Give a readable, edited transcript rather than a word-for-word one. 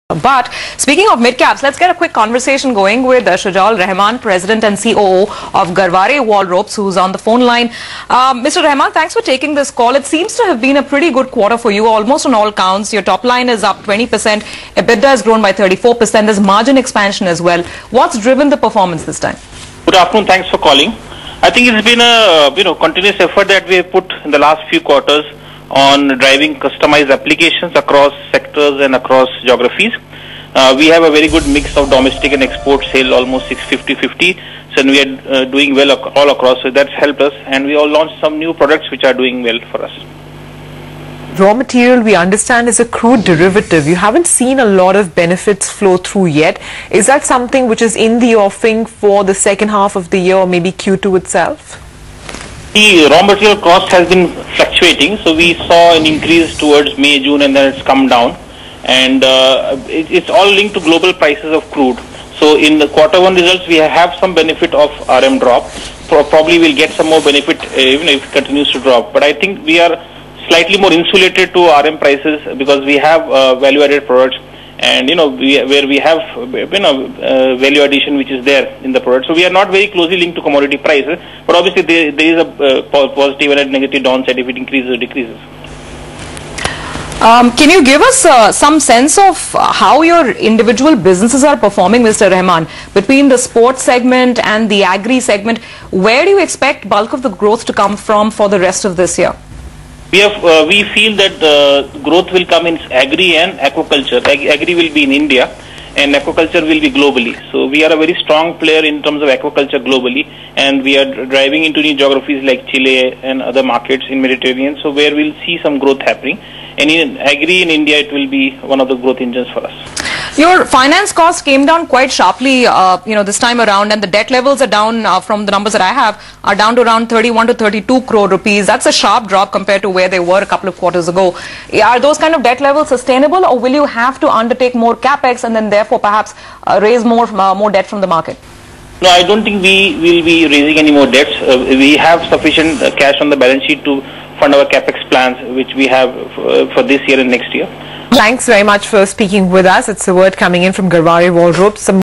But speaking of mid-caps, let's get a quick conversation going with Shujaul Rehman, President and COO of Garware Wall Ropes, who's on the phone line. Mr. Rehman, thanks for taking this call. It seems to have been a pretty good quarter for you, almost on all counts. Your top line is up 20%, EBITDA has grown by 34%, there's margin expansion as well. What's driven the performance this time? Good afternoon, thanks for calling. I think it's been a continuous effort that we have put in the last few quarters on driving customized applications across sectors and across geographies. We have a very good mix of domestic and export sale, almost 50-50. So we are doing well all across, so that's helped us. And we all launched some new products which are doing well for us. Raw material, we understand, is a crude derivative. You haven't seen a lot of benefits flow through yet. Is that something which is in the offing for the second half of the year, or maybe Q2 itself? The raw material cost has been fluctuating, so we saw an increase towards May, June, and then it's come down. And it's all linked to global prices of crude. So in the Q1 results, we have some benefit of RM drop. Probably we'll get some more benefit even if it continues to drop. But I think we are slightly more insulated to RM prices because we have value-added products, and where we have value addition which is there in the product. So we are not very closely linked to commodity prices, but obviously there is a positive and a negative downside if it increases or decreases. Can you give us some sense of how your individual businesses are performing, Mr. Rehman? Between the sports segment and the agri segment, where do you expect bulk of the growth to come from for the rest of this year? We feel that growth will come in agri and aquaculture. Agri will be in India and aquaculture will be globally. So we are a very strong player in terms of aquaculture globally, and we are driving into new geographies like Chile and other markets in Mediterranean, so where we'll see some growth happening. And in agri in India, it will be one of the growth engines for us. Your finance costs came down quite sharply, this time around, and the debt levels are down from the numbers that I have, are down to around 31 to 32 crore rupees. That's a sharp drop compared to where they were a couple of quarters ago. Are those kind of debt levels sustainable, or will you have to undertake more capex and then therefore perhaps raise more debt from the market? No, I don't think we will be raising any more debts. We have sufficient cash on the balance sheet to fund our capex plans, which we have for this year and next year. Thanks very much for speaking with us. It's a word coming in from Garware Wall Ropes.